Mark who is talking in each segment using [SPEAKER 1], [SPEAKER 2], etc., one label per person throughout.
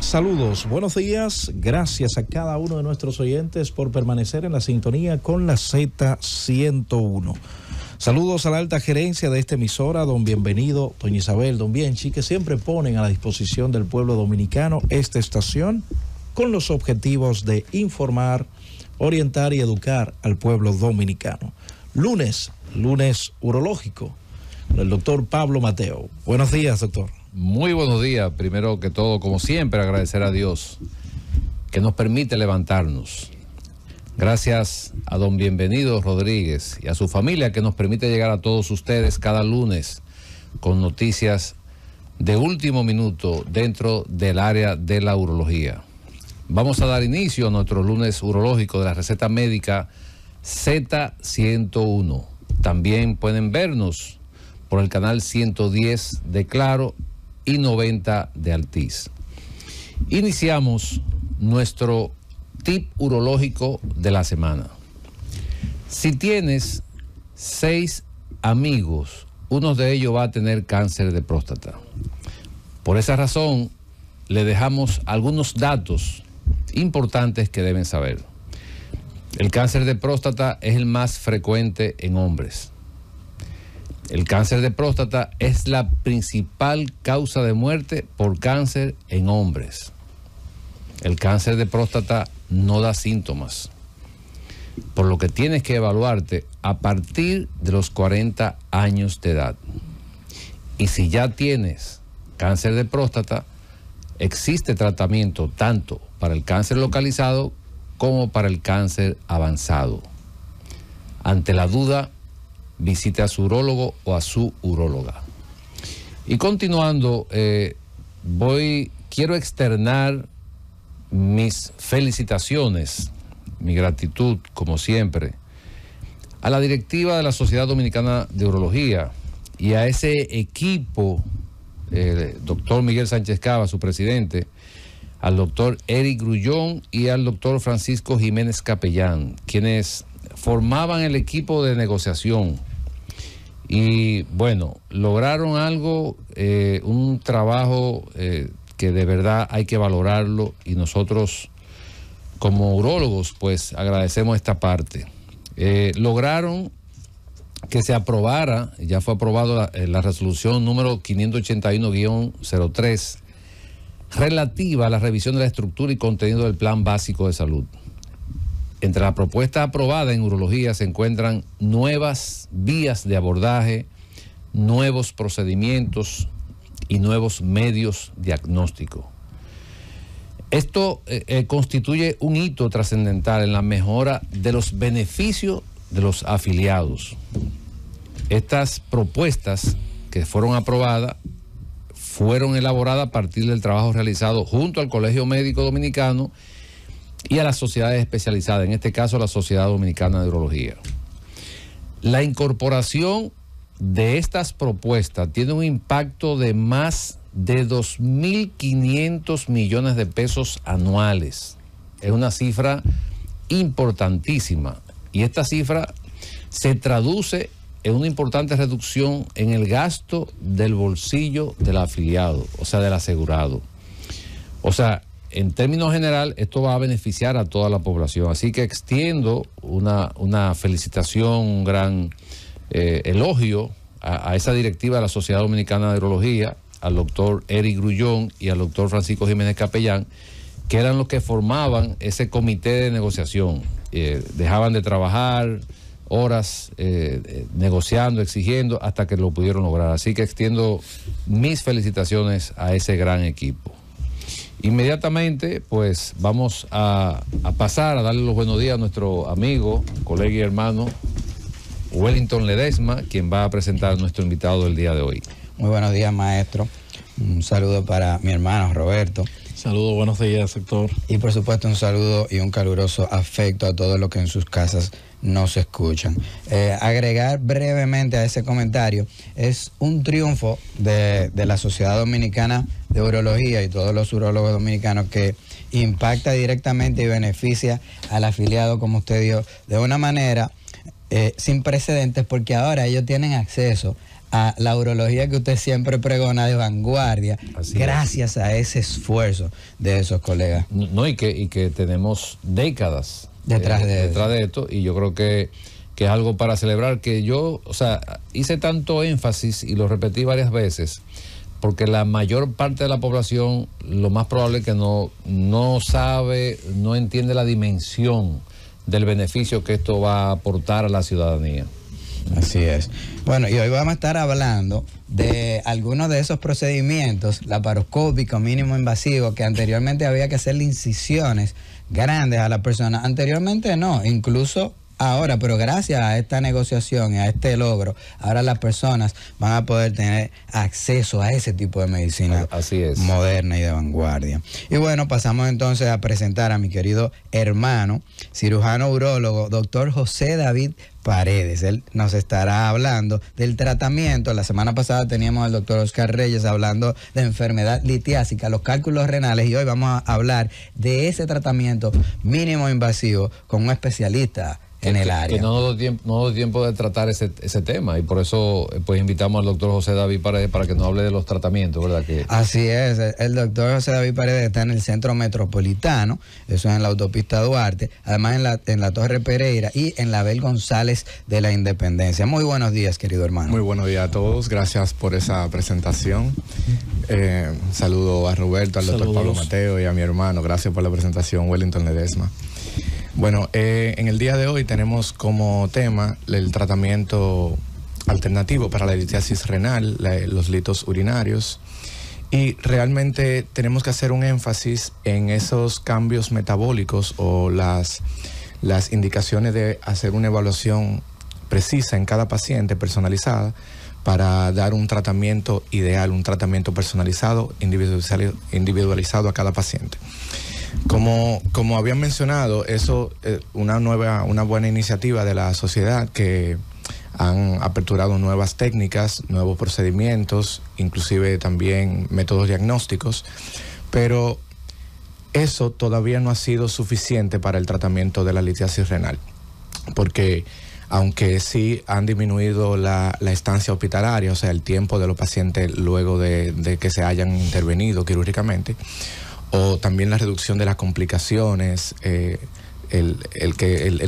[SPEAKER 1] Saludos, buenos días, gracias a cada uno de nuestros oyentes por permanecer en la sintonía con la Z101. Saludos a la alta gerencia de esta emisora, don Bienvenido, doña Isabel, don Bienchi, que siempre ponen a la disposición del pueblo dominicano esta estación con los objetivos de informar, orientar y educar al pueblo dominicano. Lunes urológico, el doctor Pablo Mateo. Buenos días, doctor.
[SPEAKER 2] Muy buenos días. Primero que todo, como siempre, agradecer a Dios que nos permite levantarnos. Gracias a don Bienvenido Rodríguez y a su familia que nos permite llegar a todos ustedes cada lunes con noticias de último minuto dentro del área de la urología. Vamos a dar inicio a nuestro lunes urológico de la receta médica Z101. También pueden vernos por el canal 110 de Claro y 90 de Altiz. Iniciamos nuestro tip urológico de la semana. Si tienes 6 amigos, uno de ellos va a tener cáncer de próstata. Por esa razón, le dejamos algunos datos importantes que deben saber. El cáncer de próstata es el más frecuente en hombres. El cáncer de próstata es la principal causa de muerte por cáncer en hombres. El cáncer de próstata no da síntomas, por lo que tienes que evaluarte a partir de los 40 años de edad. Y si ya tienes cáncer de próstata, existe tratamiento tanto para el cáncer localizado como para el cáncer avanzado. Ante la duda, visite a su urólogo o a su uróloga. Y continuando, quiero externar mis felicitaciones, mi gratitud, como siempre, a la directiva de la Sociedad Dominicana de Urología y a ese equipo, doctor Miguel Sánchez Cava, su presidente, al doctor Eric Grullón y al doctor Francisco Jiménez Capellán, quienes formaban el equipo de negociación. Y bueno, lograron algo, un trabajo que de verdad hay que valorarlo, y nosotros como urólogos pues agradecemos esta parte. Lograron que se aprobara, ya fue aprobado la resolución número 581-03 relativa a la revisión de la estructura y contenido del Plan Básico de Salud. Entre la propuesta aprobada en urología se encuentran nuevas vías de abordaje, nuevos procedimientos y nuevos medios diagnósticos. Esto constituye un hito trascendental en la mejora de los beneficios de los afiliados. Estas propuestas que fueron aprobadas fueron elaboradas a partir del trabajo realizado junto al Colegio Médico Dominicano y a las sociedades especializadas, en este caso la Sociedad Dominicana de Urología. La incorporación de estas propuestas tiene un impacto de más de 2.500 millones de pesos anuales. Es una cifra importantísima, y esta cifra se traduce en una importante reducción en el gasto del bolsillo del afiliado, o sea, del asegurado. O sea, en términos general, esto va a beneficiar a toda la población. Así que extiendo una felicitación, un gran elogio a esa directiva de la Sociedad Dominicana de Urología, al doctor Eric Grullón y al doctor Francisco Jiménez Capellán, que eran los que formaban ese comité de negociación. Dejaban de trabajar horas negociando, exigiendo, hasta que lo pudieron lograr. Así que extiendo mis felicitaciones a ese gran equipo. Inmediatamente, pues vamos a pasar a darle los buenos días a nuestro amigo, colega y hermano Wellington Ledesma, quien va a presentar a nuestro invitado del día de hoy.
[SPEAKER 3] Muy buenos días, maestro. Un saludo para mi hermano Roberto.
[SPEAKER 1] Saludos, buenos días, sector.
[SPEAKER 3] Y por supuesto un saludo y un caluroso afecto a todos los que en sus casas nos escuchan. Agregar brevemente a ese comentario, es un triunfo de la Sociedad Dominicana de Urología y todos los urólogos dominicanos, que impacta directamente y beneficia al afiliado, como usted dijo, de una manera sin precedentes, porque ahora ellos tienen acceso a la urología que usted siempre pregona de vanguardia, gracias a ese esfuerzo de esos colegas.
[SPEAKER 2] No, y que tenemos décadas
[SPEAKER 3] detrás de
[SPEAKER 2] esto, y yo creo que es algo para celebrar, que yo, o sea, hice tanto énfasis y lo repetí varias veces, porque la mayor parte de la población, lo más probable es que no sabe, no entiende la dimensión del beneficio que esto va a aportar a la ciudadanía.
[SPEAKER 3] Así es. Bueno, y hoy vamos a estar hablando de algunos de esos procedimientos laparoscópicos mínimo invasivos que anteriormente había que hacerle incisiones grandes a la persona. Anteriormente no, incluso ahora, pero gracias a esta negociación y a este logro, ahora las personas van a poder tener acceso a ese tipo de medicina moderna y de vanguardia. Y bueno, pasamos entonces a presentar a mi querido hermano, cirujano urólogo, doctor José David Paredes. Él nos estará hablando del tratamiento. La semana pasada teníamos al doctor Oscar Reyes hablando de enfermedad litiásica, los cálculos renales, y hoy vamos a hablar de ese tratamiento mínimo invasivo con un especialista en el área.
[SPEAKER 2] Que no dio tiempo de tratar ese tema, y por eso pues invitamos al doctor José David Paredes para que nos hable de los tratamientos, ¿verdad?
[SPEAKER 3] Así es, el doctor José David Paredes está en el Centro Metropolitano, eso es en la autopista Duarte, además en la Torre Pereira y en la Abel González de la Independencia. Muy buenos días, querido hermano.
[SPEAKER 4] Muy buenos días a todos, gracias por esa presentación. Saludo a Roberto, al doctor Pablo Mateo y a mi hermano, gracias por la presentación, Wellington Ledesma. Bueno, en el día de hoy tenemos como tema el tratamiento alternativo para la litiasis renal, los litos urinarios, y realmente tenemos que hacer un énfasis en esos cambios metabólicos o las indicaciones de hacer una evaluación precisa en cada paciente, personalizada, para dar un tratamiento ideal, un tratamiento personalizado, individualizado a cada paciente. Como habían mencionado, eso es una buena iniciativa de la sociedad, que han aperturado nuevas técnicas, nuevos procedimientos, inclusive también métodos diagnósticos, pero eso todavía no ha sido suficiente para el tratamiento de la litiasis renal, porque aunque sí han disminuido la estancia hospitalaria, o sea, el tiempo de los pacientes luego de que se hayan intervenido quirúrgicamente, o también la reducción de las complicaciones, el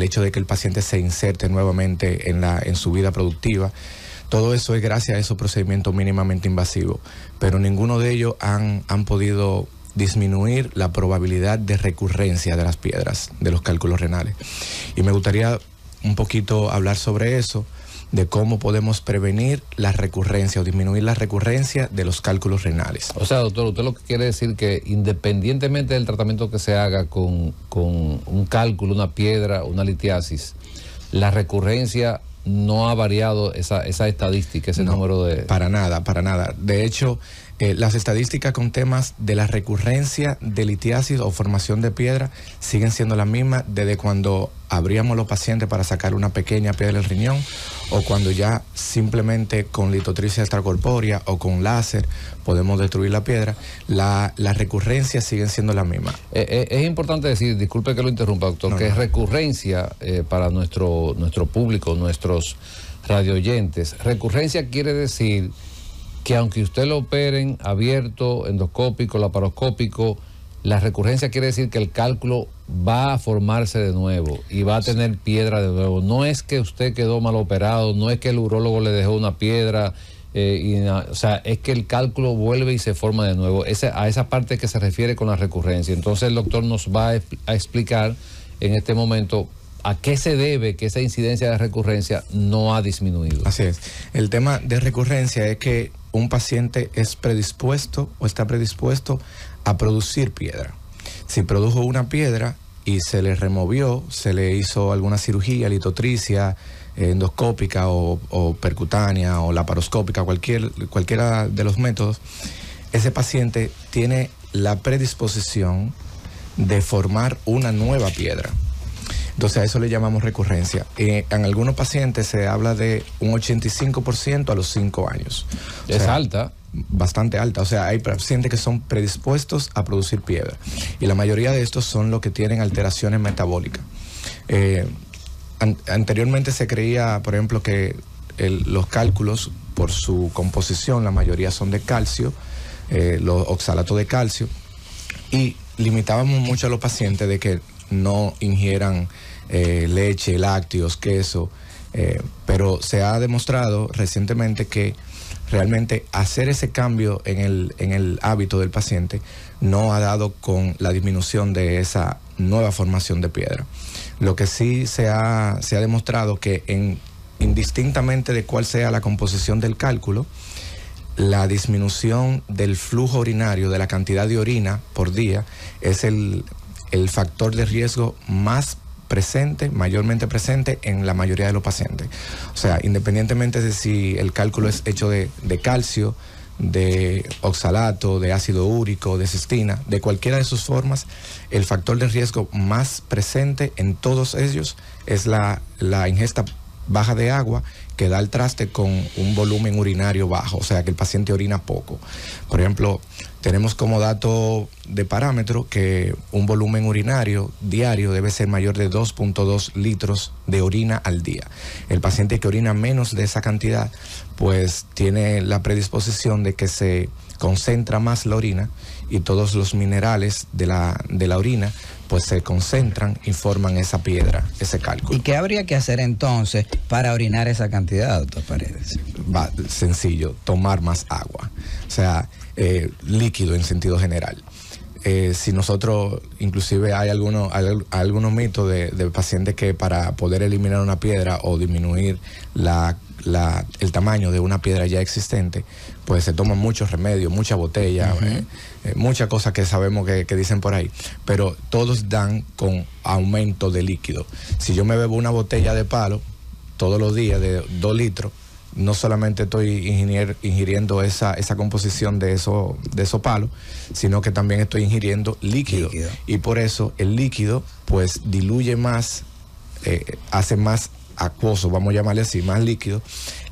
[SPEAKER 4] hecho de que el paciente se inserte nuevamente en su vida productiva. Todo eso es gracias a esos procedimientos mínimamente invasivos, pero ninguno de ellos han podido disminuir la probabilidad de recurrencia de las piedras, de los cálculos renales. Y me gustaría un poquito hablar sobre eso, de cómo podemos prevenir la recurrencia o disminuir la recurrencia de los cálculos renales.
[SPEAKER 2] O sea, doctor, usted lo que quiere decir que independientemente del tratamiento que se haga con un cálculo, una piedra, una litiasis, la recurrencia no ha variado esa estadística, ese número de...
[SPEAKER 4] Para nada, para nada. De hecho, las estadísticas con temas de la recurrencia de litiasis o formación de piedra siguen siendo las mismas desde cuando abríamos los pacientes para sacar una pequeña piedra del riñón, o cuando ya simplemente con litotripsia extracorpórea o con láser podemos destruir la piedra. La recurrencia siguen siendo la misma.
[SPEAKER 2] Es importante decir, disculpe que lo interrumpa, doctor, que recurrencia para nuestro público, nuestros radioyentes, recurrencia quiere decir que aunque usted lo operen abierto, endoscópico, laparoscópico, la recurrencia quiere decir que el cálculo va a formarse de nuevo y va a tener piedra de nuevo. No es que usted quedó mal operado, no es que el urólogo le dejó una piedra, o sea, es que el cálculo vuelve y se forma de nuevo. A esa parte que se refiere con la recurrencia. Entonces el doctor nos va a explicar en este momento a qué se debe que esa incidencia de recurrencia no ha disminuido.
[SPEAKER 4] Así es. El tema de recurrencia es que un paciente es predispuesto o está predispuesto a producir piedra. Si produjo una piedra y se le removió, se le hizo alguna cirugía, litotricia, endoscópica o percutánea o laparoscópica, cualquiera de los métodos, ese paciente tiene la predisposición de formar una nueva piedra. Entonces a eso le llamamos recurrencia. En algunos pacientes se habla de un 85% a los 5 años.
[SPEAKER 2] Es alta.
[SPEAKER 4] Bastante alta. O sea, hay pacientes que son predispuestos a producir piedra. Y la mayoría de estos son los que tienen alteraciones metabólicas. Anteriormente se creía, por ejemplo, que los cálculos por su composición, la mayoría son de calcio, los oxalatos de calcio, y limitábamos mucho a los pacientes de que no ingieran leche, lácteos, queso, pero se ha demostrado recientemente que realmente hacer ese cambio en el hábito del paciente no ha dado con la disminución de esa nueva formación de piedra. Lo que sí se ha demostrado que indistintamente de cuál sea la composición del cálculo, la disminución del flujo urinario, de la cantidad de orina por día, es el factor de riesgo más presente, mayormente presente en la mayoría de los pacientes. O sea, independientemente de si el cálculo es hecho de calcio, de oxalato, de ácido úrico, de cistina, de cualquiera de sus formas, el factor de riesgo más presente en todos ellos es la ingesta baja de agua, que da el traste con un volumen urinario bajo, o sea que el paciente orina poco. Por ejemplo, tenemos como dato de parámetro que un volumen urinario diario debe ser mayor de 2.2 litros de orina al día. El paciente que orina menos de esa cantidad, pues tiene la predisposición de que se concentra más la orina y todos los minerales de la orina pues se concentran y forman esa piedra, ese cálculo.
[SPEAKER 3] ¿Y qué habría que hacer entonces para orinar esa cantidad, doctor Paredes?
[SPEAKER 4] Va, sencillo, tomar más agua, o sea, líquido en sentido general. Si nosotros, inclusive hay algunos mitos de pacientes que para poder eliminar una piedra o disminuir el tamaño de una piedra ya existente, pues se toman muchos remedios, mucha botella, muchas cosas que sabemos que dicen por ahí, pero todos dan con aumento de líquido. Si yo me bebo una botella de palo todos los días de 2 litros, no solamente estoy ingiriendo esa composición de esos palos, sino que también estoy ingiriendo líquido. Y por eso el líquido pues diluye más, hace más acuoso, vamos a llamarle así, más líquido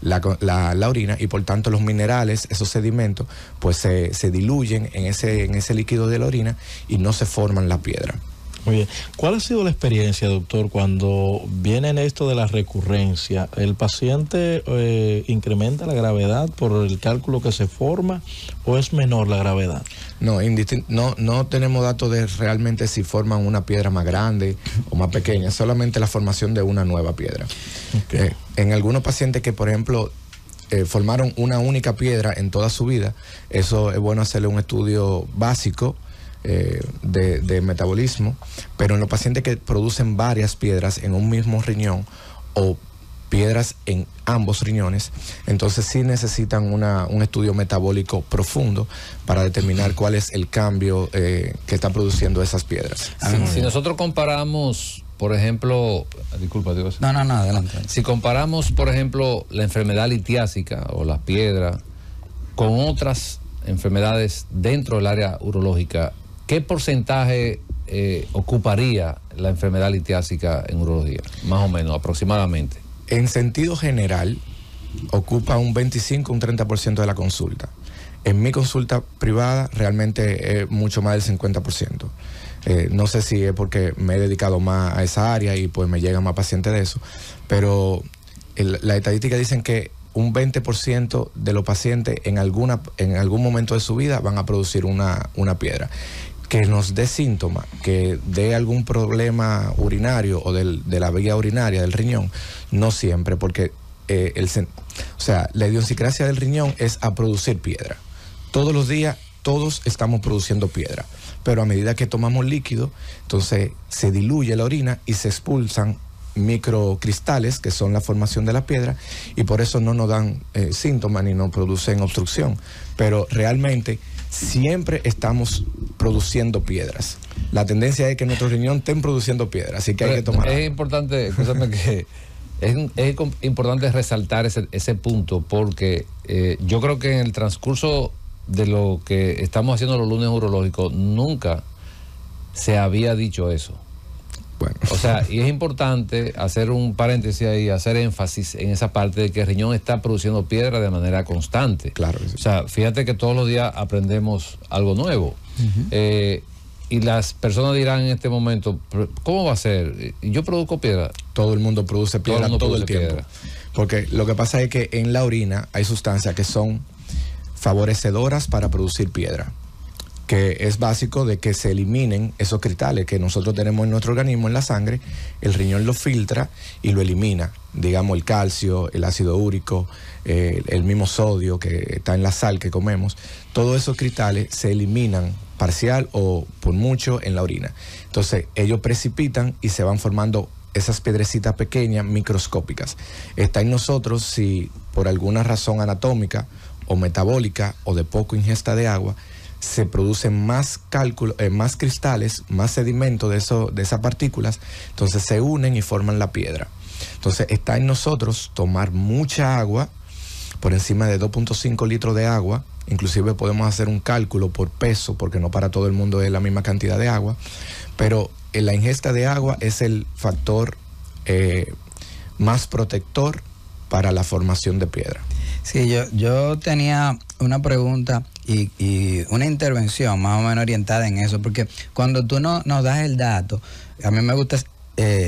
[SPEAKER 4] la orina, y por tanto los minerales, esos sedimentos, pues se diluyen en ese líquido de la orina y no se forman la piedra.
[SPEAKER 1] Muy bien. ¿Cuál ha sido la experiencia, doctor, cuando viene en esto de la recurrencia? ¿El paciente incrementa la gravedad por el cálculo que se forma o es menor la gravedad? No tenemos datos de realmente si forman una piedra más grande o más pequeña, solamente la formación de una nueva piedra. Okay. En algunos pacientes que, por ejemplo, formaron una única piedra en toda su vida, eso es bueno hacerle un estudio básico de metabolismo, pero en los pacientes que producen varias piedras en un mismo riñón o piedras en ambos riñones, entonces sí necesitan un estudio metabólico profundo para determinar cuál es el cambio que está produciendo esas piedras.
[SPEAKER 2] Si nosotros comparamos, por ejemplo, disculpa, Dios.
[SPEAKER 3] No, adelante.
[SPEAKER 2] Si comparamos, por ejemplo, la enfermedad litiásica o la piedra con otras enfermedades dentro del área urológica, ¿qué porcentaje ocuparía la enfermedad litiásica en urología? Más o menos, aproximadamente.
[SPEAKER 4] En sentido general, ocupa un 25, un 30% de la consulta. En mi consulta privada, realmente es mucho más del 50%. No sé si es porque me he dedicado más a esa área y pues me llegan más pacientes de eso, pero las estadísticas dicen que un 20% de los pacientes en algún momento de su vida van a producir una piedra. Que nos dé síntomas, que dé algún problema urinario o de la vía urinaria del riñón, no siempre, porque la idiosincrasia del riñón es a producir piedra. Todos los días, todos estamos produciendo piedra, pero a medida que tomamos líquido, entonces se diluye la orina y se expulsan microcristales, que son la formación de la piedra, y por eso no nos dan síntomas ni nos producen obstrucción, pero realmente siempre estamos produciendo piedras. La tendencia es que nuestro riñón estén produciendo piedras, así que hay que tomar.
[SPEAKER 2] Es importante, escúchame que es importante resaltar ese punto, porque yo creo que en el transcurso de lo que estamos haciendo los lunes urológicos nunca se había dicho eso.
[SPEAKER 4] Bueno.
[SPEAKER 2] O sea, y es importante hacer un paréntesis ahí, hacer énfasis en esa parte de que el riñón está produciendo piedra de manera constante.
[SPEAKER 4] Claro que sí.
[SPEAKER 2] O sea, fíjate que todos los días aprendemos algo nuevo. Y las personas dirán en este momento, ¿cómo va a ser? ¿Yo produzco piedra?
[SPEAKER 4] Todo el mundo produce piedra todo el tiempo.
[SPEAKER 2] Piedra.
[SPEAKER 4] Porque lo que pasa es que en la orina hay sustancias que son favorecedoras para producir piedra, que es básico de que se eliminen esos cristales que nosotros tenemos en nuestro organismo, en la sangre. El riñón lo filtra y lo elimina, digamos el calcio, el ácido úrico, el mismo sodio que está en la sal que comemos. Todos esos cristales se eliminan parcial o por mucho en la orina. Entonces ellos precipitan y se van formando esas piedrecitas pequeñas, microscópicas. Está en nosotros si por alguna razón anatómica o metabólica o de poco ingesta de agua se producen más más cristales, más sedimento de esas partículas, entonces se unen y forman la piedra. Entonces está en nosotros tomar mucha agua, por encima de 2.5 litros de agua. Inclusive podemos hacer un cálculo por peso, porque no para todo el mundo es la misma cantidad de agua, pero la ingesta de agua es el factor más protector para la formación de piedra.
[SPEAKER 3] Sí, yo tenía una pregunta y una intervención más o menos orientada en eso, porque cuando tú nos das el dato, a mí me gusta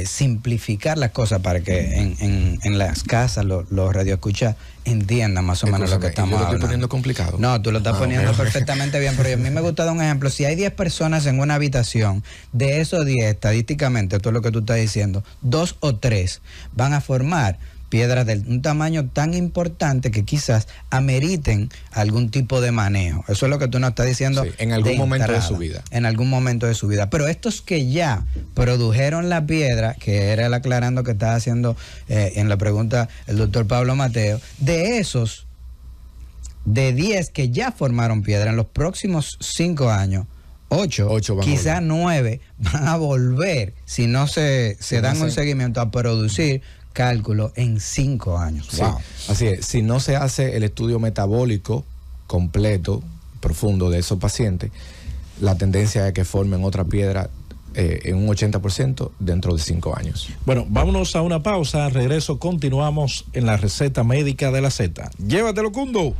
[SPEAKER 3] simplificar las cosas para que en las casas los radioescuchas entiendan más o menos lo que estamos hablando. ¿Yo lo estoy
[SPEAKER 4] poniendo complicado?
[SPEAKER 3] No, tú lo estás poniendo perfectamente bien, pero a mí me gusta dar un ejemplo. Si hay 10 personas en una habitación, de esos 10, estadísticamente, esto es lo que tú estás diciendo, 2 o 3 van a formar piedras de un tamaño tan importante que quizás ameriten algún tipo de manejo. Eso es lo que tú nos estás diciendo.
[SPEAKER 4] Sí, en algún momento de su vida.
[SPEAKER 3] En algún momento de su vida. Pero estos que ya produjeron la piedra, que era el aclarando que estaba haciendo en la pregunta el doctor Pablo Mateo, de esos, de 10 que ya formaron piedra, en los próximos 5 años, 8 quizás 9 van a volver, si no se dan un seguimiento, a producir cálculo en 5 años.
[SPEAKER 4] Sí, wow. Así es, si no se hace el estudio metabólico completo, profundo de esos pacientes, la tendencia es que formen otra piedra en un 80% dentro de 5 años.
[SPEAKER 1] Bueno, vámonos a una pausa. Al regreso continuamos en la receta médica de la Z. Llévatelo, Cundo.